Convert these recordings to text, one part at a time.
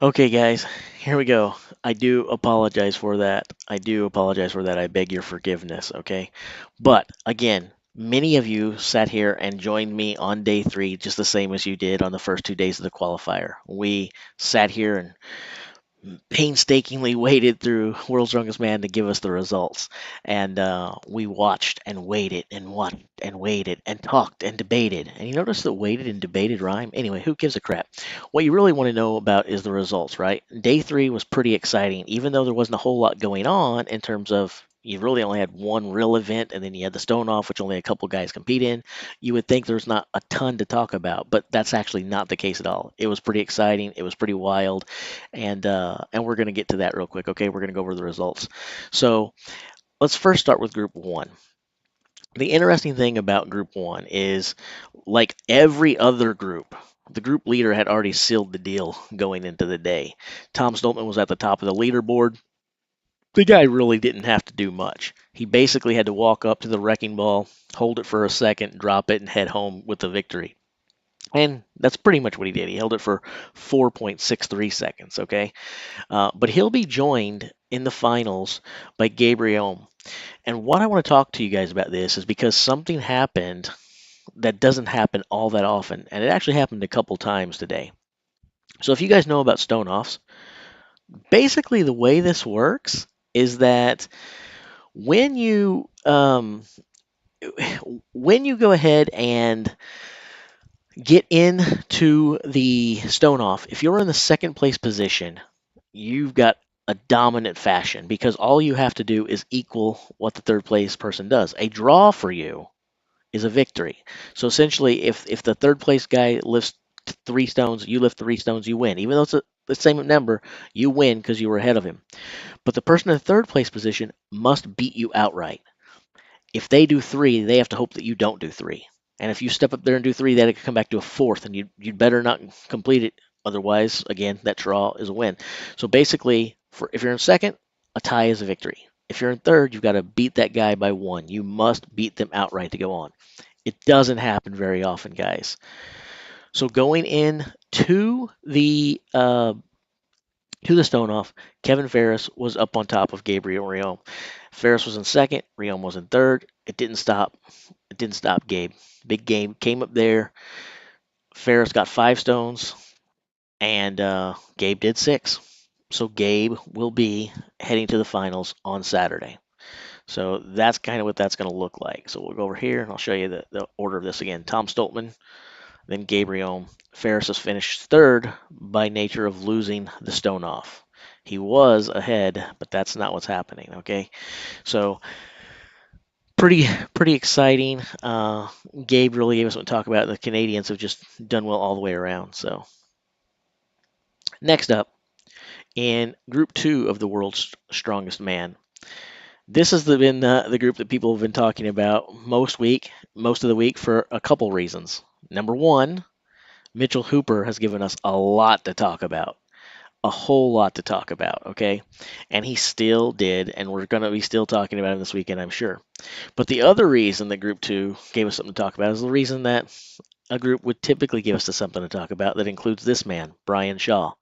Okay, guys, here we go. I do apologize for that. I do apologize for that. I beg your forgiveness, okay? But again, many of you sat here and joined me on day three, just the same as you did on the first 2 days of the qualifier. We sat here and painstakingly waited through World's Strongest Man to give us the results. And we watched and waited and watched and waited and talked and debated. And you notice that waited and debated rhyme? Anyway, who gives a crap? What you really want to know about is the results, right? Day three was pretty exciting, even though there wasn't a whole lot going on in terms of you really only had one real event, and then you had the stone off, which only a couple guys compete in. You would think there's not a ton to talk about, but that's actually not the case at all. It was pretty exciting. It was pretty wild, and we're going to get to that real quick. Okay, we're going to go over the results. So let's first start with Group One. The interesting thing about Group One is, like every other group, the group leader had already sealed the deal going into the day. Tom Stoltman was at the top of the leaderboard. The guy really didn't have to do much. He basically had to walk up to the wrecking ball, hold it for a second, drop it, and head home with the victory. And that's pretty much what he did. He held it for 4.63 seconds, okay? But he'll be joined in the finals by Gabriel. And what I want to talk to you guys about this is because something happened that doesn't happen all that often, and it actually happened a couple times today. So if you guys know about stone offs, basically the way this works is that when you when you go ahead and get into the stone off, if you're in the second place position, you've got a dominant fashion because all you have to do is equal what the third place person does. A draw for you is a victory. So essentially, if the third place guy lifts 3 stones, you lift 3 stones, you win. Even though it's the same number, you win because you were ahead of him. But the person in the third place position must beat you outright. If they do three, they have to hope that you don't do three. And if you step up there and do three, that could come back to a fourth, and you'd better not complete it. Otherwise, again, that draw is a win. So basically, if you're in second, a tie is a victory. If you're in third, you've got to beat that guy by one. You must beat them outright to go on. It doesn't happen very often, guys. So going in to the stone off, Kevin Ferris was up on top of Gabriel Riom. Ferris was in second, Riom was in third. It didn't stop. It didn't stop Gabe. Big game came up there. Ferris got 5 stones, and Gabe did 6. So Gabe will be heading to the finals on Saturday. So that's kind of what that's going to look like. So we'll go over here and I'll show you the order of this again. Tom Stoltman, then Gabriel. Ferris has finished third by nature of losing the stone off. He was ahead, but that's not what's happening. Okay, so pretty exciting. Gabe really gave us what to talk about. The Canadians have just done well all the way around. So next up in Group Two of the World's Strongest Man. This has been the group that people have been talking about most of the week for a couple reasons. Number one, Mitchell Hooper has given us a lot to talk about, a whole lot to talk about, okay? And he still did, and we're going to be still talking about him this weekend, I'm sure. But the other reason that Group 2 gave us something to talk about is the reason that a group would typically give us something to talk about that includes this man, Brian Shaw.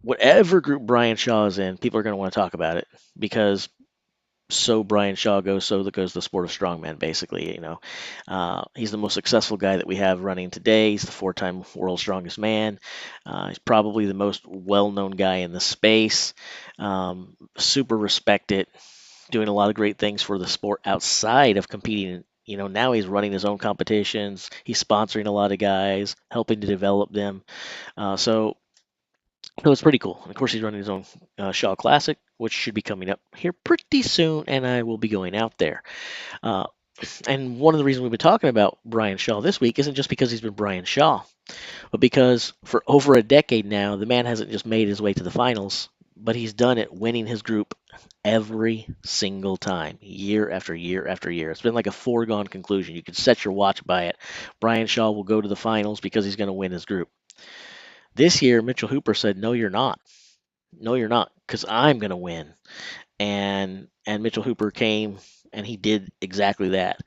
Whatever group Brian Shaw is in, people are going to want to talk about it because so Brian Shaw goes, so that goes the sport of strongman, basically. He's the most successful guy that we have running today. He's the 4-time world's strongest man. He's probably the most well-known guy in the space. Super respected, doing a lot of great things for the sport outside of competing. Now he's running his own competitions. He's sponsoring a lot of guys, helping to develop them. So it's pretty cool. And of course, he's running his own Shaw Classic, which should be coming up here pretty soon, and I will be going out there. Uh, and one of the reasons we've been talking about Brian Shaw this week isn't just because he's been Brian Shaw, but because for over a decade now, the man hasn't just made his way to the finals, but he's done it winning his group every single time, year after year after year. It's been like a foregone conclusion. You can set your watch by it. Brian Shaw will go to the finals because he's going to win his group. This year, Mitchell Hooper said, "No, you're not. No, you're not, because I'm going to win." And Mitchell Hooper came and he did exactly that.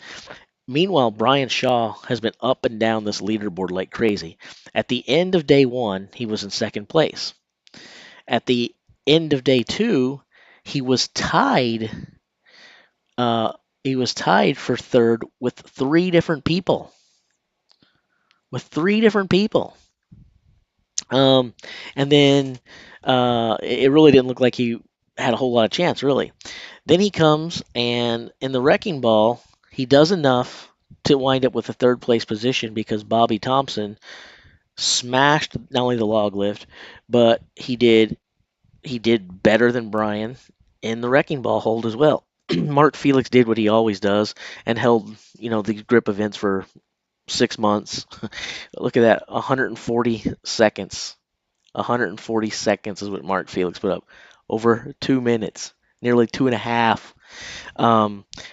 Meanwhile, Brian Shaw has been up and down this leaderboard like crazy. At the end of day one, he was in second place. At the end of day two, he was tied. He was tied for third with three different people. With three different people. Um, and then it really didn't look like he had a whole lot of chance, really. Then he comes and in the wrecking ball, he does enough to wind up with a third place position because Bobby Thompson smashed not only the log lift, but he did better than Brian in the wrecking ball hold as well. Mark Felix did what he always does and held, the grip events for 6 months. Look at that, 140 seconds. 140 seconds is what Mark Felix put up. Over 2 minutes, nearly two and a half.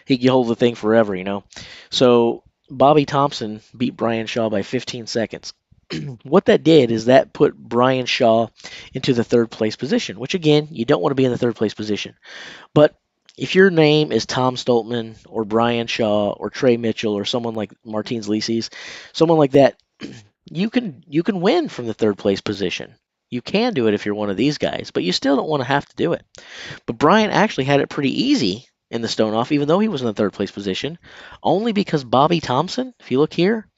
He could hold the thing forever. So Bobby Thompson beat Brian Shaw by 15 seconds. What that did is that put Brian Shaw into the third place position, which again, you don't want to be in the third place position. But if your name is Tom Stoltman or Brian Shaw or Trey Mitchell or someone like Martinez Lises, someone like that, you can win from the third place position. You can do it if you're one of these guys, but you still don't want to have to do it. But Brian actually had it pretty easy in the stone off, even though he was in the third place position, only because Bobby Thompson, if you look here,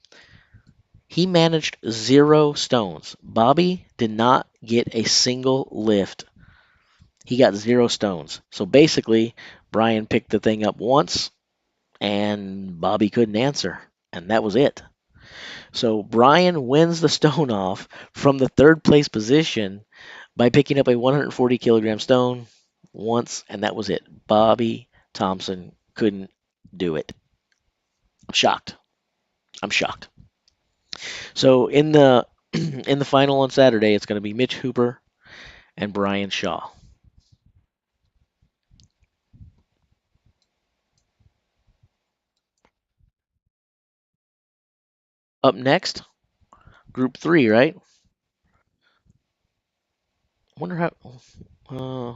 he managed 0 stones. Bobby did not get a single lift. He got 0 stones. So basically, Brian picked the thing up once, and Bobby couldn't answer, and that was it. So Brian wins the stone off from the third place position by picking up a 140 kilogram stone once, and that was it. Bobby Thompson couldn't do it. I'm shocked. I'm shocked. So in the in the final on Saturday, it's going to be Mitch Hooper and Brian Shaw. Up next, Group Three, right? I wonder how. Uh,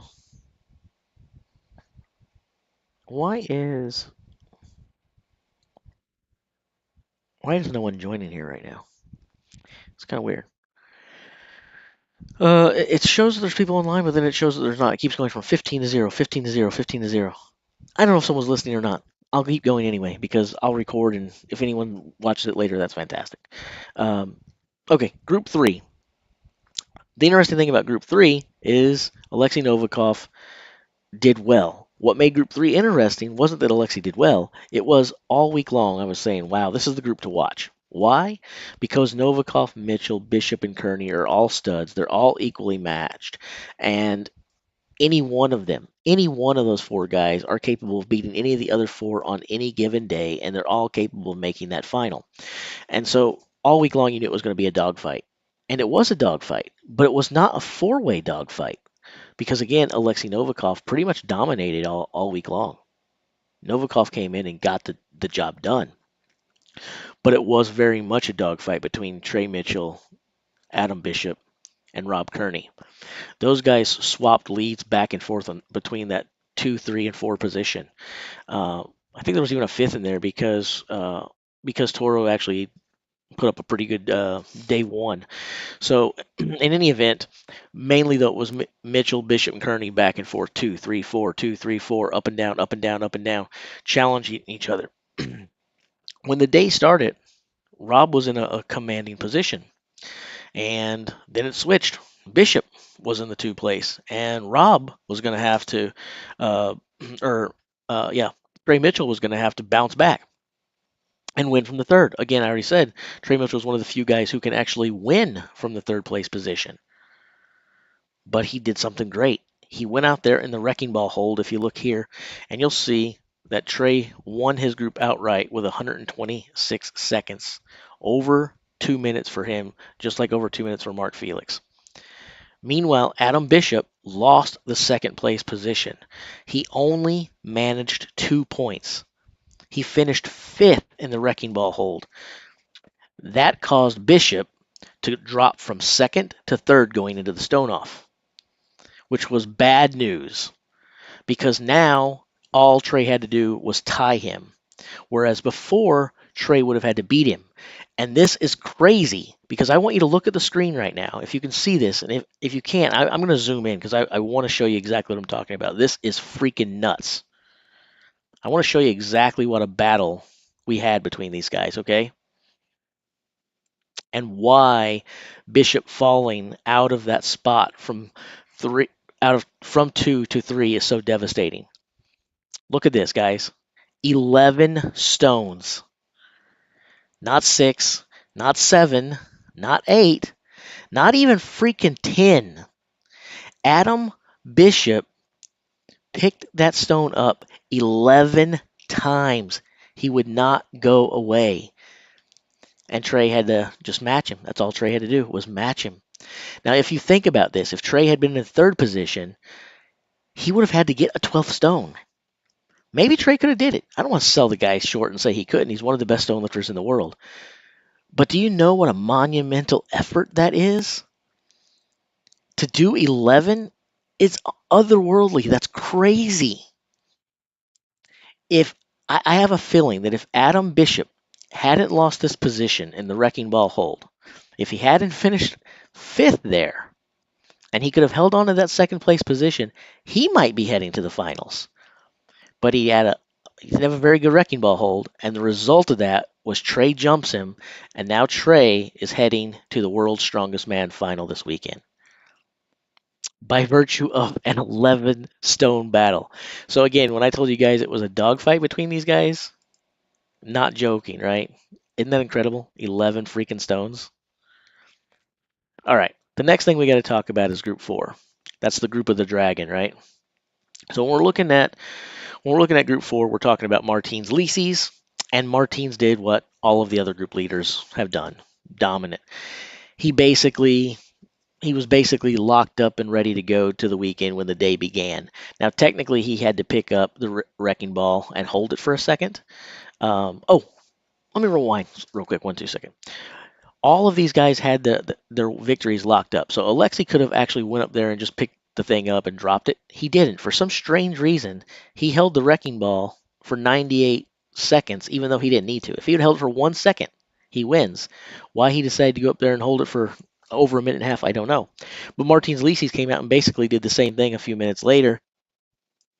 why is why is no one joining here right now? It's kind of weird. It shows that there's people online, but then it shows that there's not. It keeps going from 15 to 0, 15 to 0, 15 to 0. I don't know if someone's listening or not. I'll keep going anyway because I'll record, and if anyone watches it later, that's fantastic. Um, okay, Group 3. The interesting thing about Group 3 is Alexei Novikov did well. What made Group 3 interesting wasn't that Alexei did well. It was all week long I was saying, wow, this is the group to watch. Why? Because Novikov, Mitchell, Bishop, and Kearney are all studs. They're all equally matched. And any one of those four guys are capable of beating any of the other four on any given day, and they're all capable of making that final. And so all week long, you knew it was going to be a dogfight. And it was a dogfight, but it was not a four-way dogfight because, again, Alexei Novikov pretty much dominated all week long. Novikov came in and got the job done. But it was very much a dogfight between Trey Mitchell, Adam Bishop, and Rob Kearney. Those guys swapped leads back and forth between that 2, 3, and 4 position. I think there was even a fifth in there because Toro actually put up a pretty good day one. So in any event, mainly though it was Mitchell, Bishop, and Kearney back and forth, 2, 3, 4, 2, 3, 4, up and down, up and down, up and down, challenging each other. When the day started, Rob was in a commanding position, and then it switched. Bishop was in the 2 place, and Rob was going to have to, uh, or yeah, Trey Mitchell was going to have to bounce back and win from the third. Again, I already said Trey Mitchell is one of the few guys who can actually win from the third place position, but he did something great. He went out there in the wrecking ball hold. If you look here, and you'll see that Trey won his group outright with 126 seconds, over 2 minutes for him, just like over 2 minutes for Mark Felix. Meanwhile, Adam Bishop lost the second place position. He only managed 2 points. He finished fifth in the wrecking ball hold. That caused Bishop to drop from second to third going into the stone off, which was bad news because now all Trey had to do was tie him. Whereas before, Trey would have had to beat him. And this is crazy because I want you to look at the screen right now. If you can see this, and if you can't, I'm going to zoom in because I want to show you exactly what I'm talking about. This is freaking nuts. I want to show you exactly what a battle we had between these guys, okay? And why Bishop falling out of that spot from three from 2 to 3 is so devastating. Look at this, guys. 11 stones. Not 6, not 7, not 8, not even freaking 10. Adam Bishop picked that stone up 11 times. He would not go away. And Trey had to just match him. That's all Trey had to do was match him. Now, if you think about this, if Trey had been in third position, he would have had to get a 12th stone. Maybe Trey could have did it. I don't want to sell the guy short and say he couldn't. He's one of the best stone lifters in the world. But do you know what a monumental effort that is? To do 11, it's otherworldly. That's crazy. If I have a feeling that if Adam Bishop hadn't lost this position in the wrecking ball hold, if he hadn't finished fifth there, and he could have held on to that second place position, he might be heading to the finals. But he didn't have a very good wrecking ball hold, and the result of that was Trey jumps him, and now Trey is heading to the world's strongest man final this weekend by virtue of an 11 stone battle. So again, when I told you guys it was a dogfight between these guys, not joking, right? Isn't that incredible? 11 freaking stones. All right. The next thing we got to talk about is group 4. That's the group of the dragon, right? So when we're looking at group 4, we're talking about Martinez Lisis, and Martinez did what all of the other group leaders have done. Dominant. He was basically locked up and ready to go to the weekend when the day began. Now, technically, he had to pick up the wrecking ball and hold it for a second. Let me rewind real quick, 1 2 second. All of these guys had their victories locked up. So Alexei could have actually went up there and just picked the thing up and dropped it. He didn't. For some strange reason, he held the wrecking ball for 98 seconds, even though he didn't need to. If he had held it for 1 second, he wins. Why he decided to go up there and hold it for over a minute and a half, I don't know. But Martinez Lisis came out and basically did the same thing a few minutes later.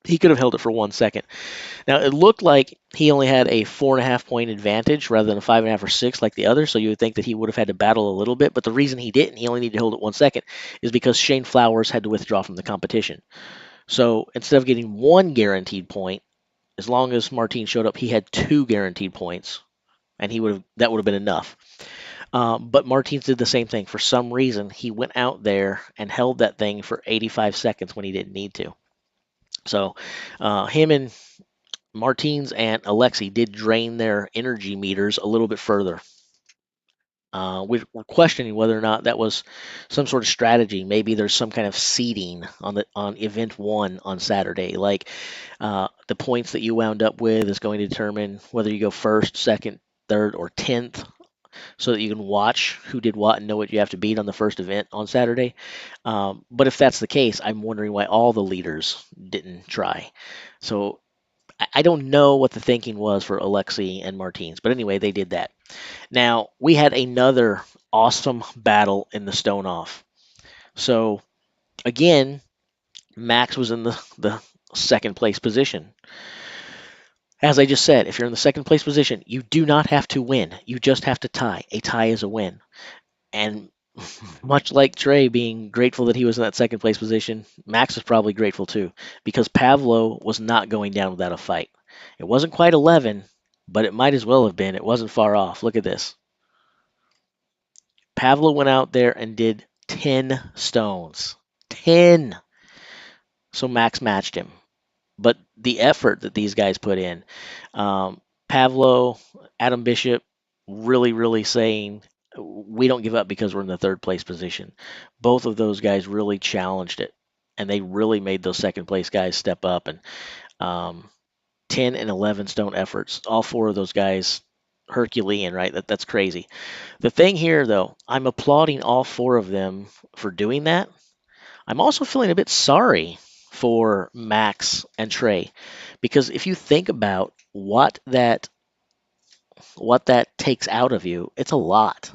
He could have held it for 1 second. Now, it looked like he only had a 4.5 point advantage rather than a 5.5 or 6 like the others, so you would think that he would have had to battle a little bit. But the reason he didn't, he only needed to hold it 1 second, is because Shane Flowers had to withdraw from the competition. So instead of getting 1 guaranteed point, as long as Martin showed up, he had 2 guaranteed points, and that would have been enough. But Martinez did the same thing. For some reason, he went out there and held that thing for 85 seconds when he didn't need to. So him and Martinez and Alexei did drain their energy meters a little bit further. We're questioning whether or not that was some sort of strategy. Maybe there's some kind of seeding on event 1 on Saturday. Like the points that you wound up with is going to determine whether you go first, second, third, or 10th, so that you can watch who did what and know what you have to beat on the first event on Saturday. But if that's the case, I'm wondering why all the leaders didn't try. So I don't know what the thinking was for Alexei and Martinez, but anyway, they did that. Now, we had another awesome battle in the stone off. So, again, Max was in the second place position. As I just said, if you're in the second place position, you do not have to win. You just have to tie. A tie is a win. And much like Trey being grateful that he was in that second place position, Max is probably grateful too, because Pavlo was not going down without a fight. It wasn't quite 11, but it might as well have been. It wasn't far off. Look at this. Pavlo went out there and did 10 stones. 10. So Max matched him. But the effort that these guys put in, Pavlo, Adam Bishop, really, really saying, we don't give up because we're in the third place position. Both of those guys really challenged it, and they really made those second place guys step up. And 10 and 11 stone efforts, all 4 of those guys, Herculean, right? That's crazy. The thing here, though, I'm applauding all 4 of them for doing that. I'm also feeling a bit sorry for Max and Trey, because if you think about what that takes out of you, it's a lot.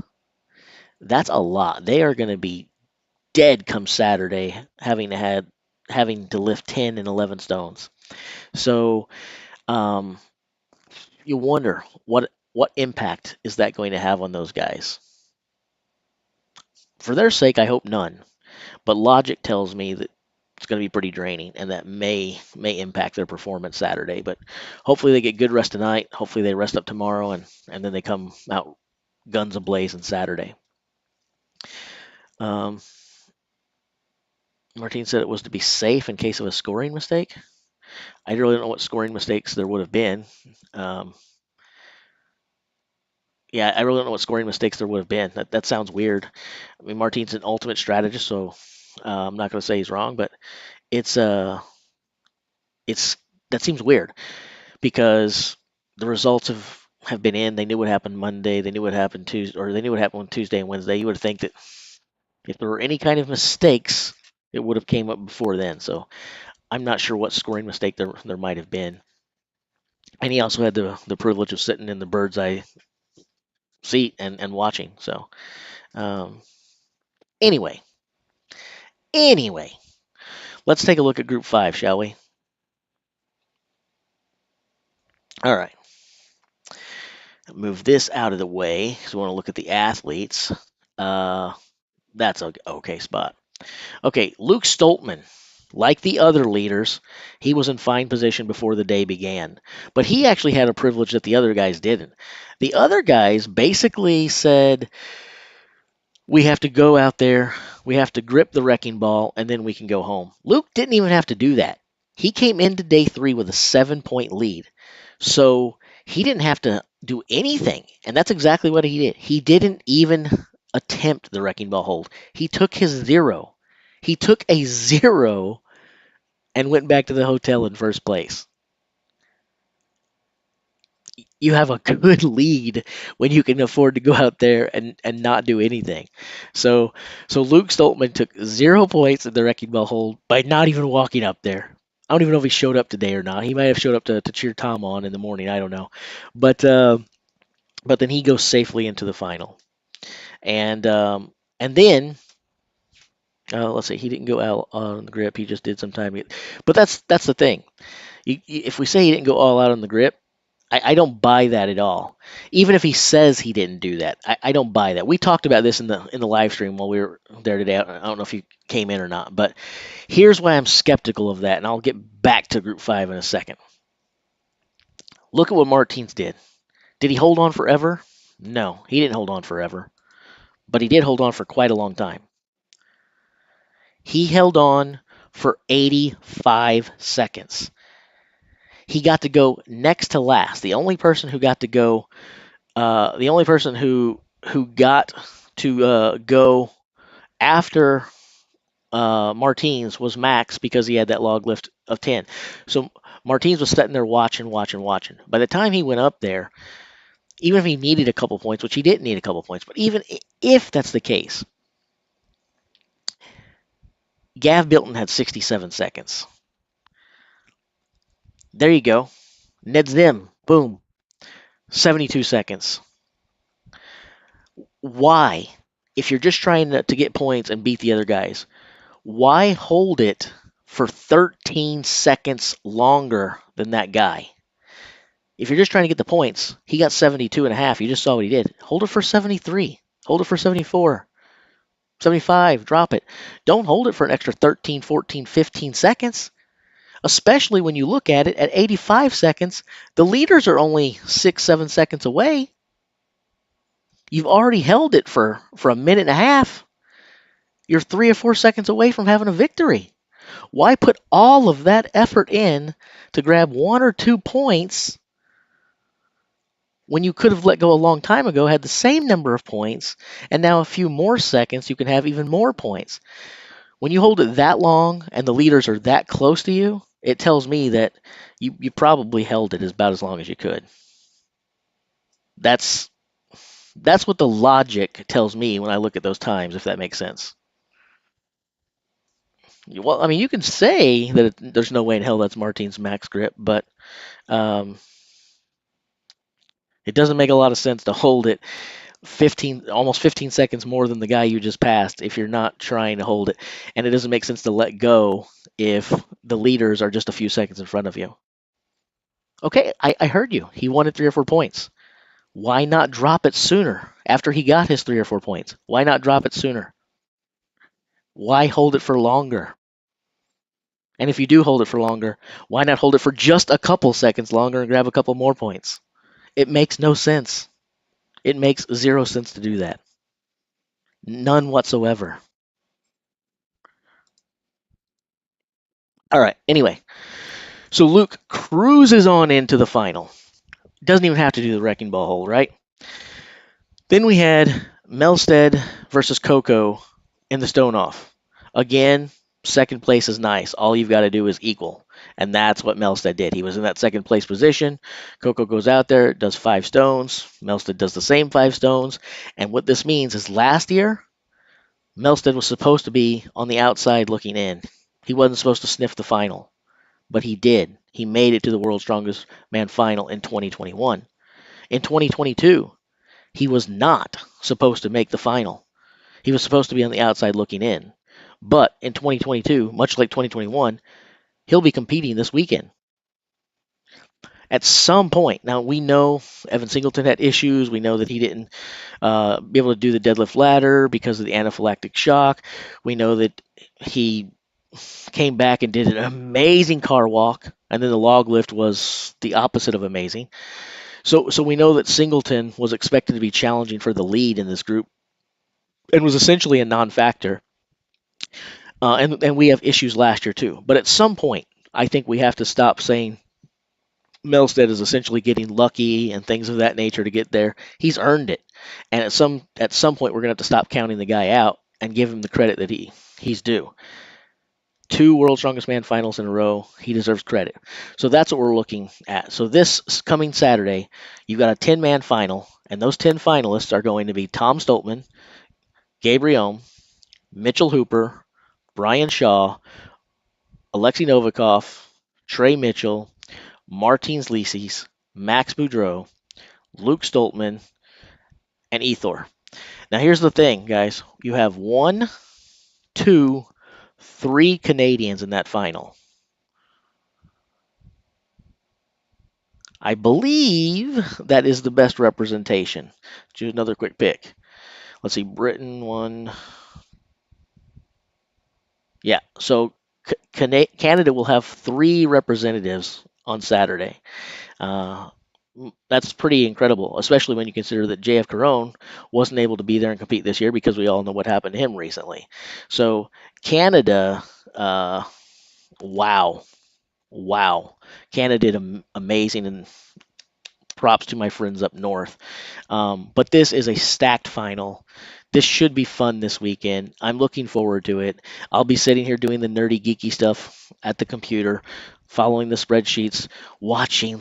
That's a lot. They are going to be dead come Saturday, having to lift 10 and 11 stones. So um, you wonder what impact is that going to have on those guys? For their sake, I hope none. But logic tells me that it's going to be pretty draining, and that may impact their performance Saturday. But hopefully they get good rest tonight. Hopefully they rest up tomorrow, and then they come out guns ablaze on Saturday. Um, Martin said it was to be safe in case of a scoring mistake. I really don't know what scoring mistakes there would have been. Um, yeah, I really don't know what scoring mistakes there would have been. That sounds weird. I mean, Martin's an ultimate strategist, so I'm not going to say he's wrong, but it's it's that seems weird because the results have been in. They knew what happened Monday. They knew what happened Tuesday, or they knew what happened on Tuesday and Wednesday. You would think that if there were any kind of mistakes, it would have came up before then. So I'm not sure what scoring mistake there might have been. And he also had the privilege of sitting in the bird's eye seat and watching. So um, anyway, anyway, let's take a look at Group 5, shall we? All right. Move this out of the way because we want to look at the athletes. Uh, that's a okay spot. Okay, Luke Stoltman, like the other leaders, he was in fine position before the day began. But he actually had a privilege that the other guys didn't. The other guys basically said, we have to go out there, we have to grip the wrecking ball, and then we can go home. Luke didn't even have to do that. He came into day 3 with a 7-point lead. So he didn't have to do anything. And that's exactly what he did. He didn't even attempt the wrecking ball hold. He took his 0. He took a 0 and went back to the hotel in first place. You have a good lead when you can afford to go out there and not do anything. So Luke Stoltman took 0 points in the wrecking ball hold by not even walking up there. I don't even know if he showed up today or not. He might have showed up to cheer Tom on in the morning. I don't know, but then he goes safely into the final, and then let's see, he didn't go out on the grip. He just did some time. But that's the thing. If we say he didn't go all out on the grip, I don't buy that at all. Even if he says he didn't do that, I don't buy that. We talked about this in the live stream while we were there today. I don't know if you came in or not, but here's why I'm skeptical of that, and I'll get back to Group 5 in a second. Look at what Martins did. Did he hold on forever? No, he didn't hold on forever, but he did hold on for quite a long time. He held on for 85 seconds. He got to go next to last. The only person who got to go the only person who got to go after Martins was Max because he had that log lift of 10. So Martins was sitting there watching. By the time he went up there, even if he needed a couple points, which he didn't need a couple points, but even if that's the case, Gav Bilton had 67 seconds. There you go. Ned's them. Boom. 72 seconds. Why? If you're just trying to get points and beat the other guys, why hold it for 13 seconds longer than that guy? If you're just trying to get the points, he got 72 and a half. You just saw what he did. Hold it for 73. Hold it for 74. 75. Drop it. Don't hold it for an extra 13, 14, 15 seconds. Especially when you look at it at 85 seconds, the leaders are only 6, 7 seconds away. You've already held it for a minute and a half. You're 3 or 4 seconds away from having a victory. Why put all of that effort in to grab 1 or 2 points when you could have let go a long time ago, had the same number of points, and now a few more seconds you can have even more points? When you hold it that long and the leaders are that close to you, it tells me that you probably held it about as long as you could. That's what the logic tells me when I look at those times, if that makes sense. Well, I mean, you can say that there's no way in hell that's Martin's max grip, but um, It doesn't make a lot of sense to hold it almost 15 seconds more than the guy you just passed if you're not trying to hold it. And it doesn't make sense to let go if the leaders are just a few seconds in front of you. Okay, I heard you. He wanted 3 or 4 points. Why not drop it sooner after he got his 3 or 4 points? Why not drop it sooner? Why hold it for longer? And if you do hold it for longer, why not hold it for just a couple seconds longer and grab a couple more points? It makes no sense. It makes zero sense to do that. None whatsoever. All right, anyway, so Luke cruises on into the final. Doesn't even have to do the wrecking ball hold, right? Then we had Melstead versus Coco in the stone off. Again, second place is nice. All you've got to do is equal. And that's what Melstead did. He was in that second place position. Coco goes out there, does 5 stones. Melstead does the same 5 stones. And what this means is last year, Melstead was supposed to be on the outside looking in. He wasn't supposed to sniff the final, but he did. He made it to the World's Strongest Man final in 2021. In 2022, he was not supposed to make the final. He was supposed to be on the outside looking in. But in 2022, much like 2021, he'll be competing this weekend. At some point, now we know Evan Singleton had issues. We know that he didn't be able to do the deadlift ladder because of the anaphylactic shock. We know that he came back and did an amazing car walk, and then the log lift was the opposite of amazing. So we know that Singleton was expected to be challenging for the lead in this group and was essentially a non-factor. And we have issues last year too. But at some point, I think we have to stop saying Melstead is essentially getting lucky and things of that nature to get there. He's earned it, and at some point, we're gonna have to stop counting the guy out and give him the credit that he's due. 2 World's Strongest Man finals in a row. He deserves credit. So that's what we're looking at. So this coming Saturday, you've got a 10-man final, and those 10 finalists are going to be Tom Stoltman, Gabriel, Mitchell Hooper, Brian Shaw, Alexei Novikov, Trey Mitchell, Martins Lisis, Max Boudreau, Luke Stoltman, and Ethor. Now here's the thing, guys. You have 1, 2, 3 Canadians in that final. I believe that is the best representation. Choose another quick pick. Let's see, Britain won. Yeah, so Canada will have 3 representatives on Saturday. Uh, that's pretty incredible, especially when you consider that JF Caron wasn't able to be there and compete this year because we all know what happened to him recently. So Canada, wow, wow, Canada did amazing, and props to my friends up north. But this is a stacked final. This should be fun this weekend. I'm looking forward to it. I'll be sitting here doing the nerdy, geeky stuff at the computer, following the spreadsheets, watching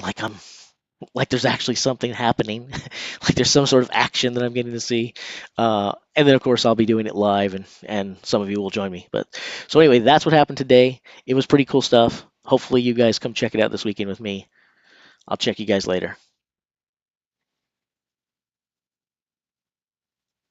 like there's actually something happening, like there's some sort of action that I'm getting to see. And then, of course, I'll be doing it live, and some of you will join me. But so anyway, that's what happened today. It was pretty cool stuff. Hopefully, you guys come check it out this weekend with me. I'll check you guys later.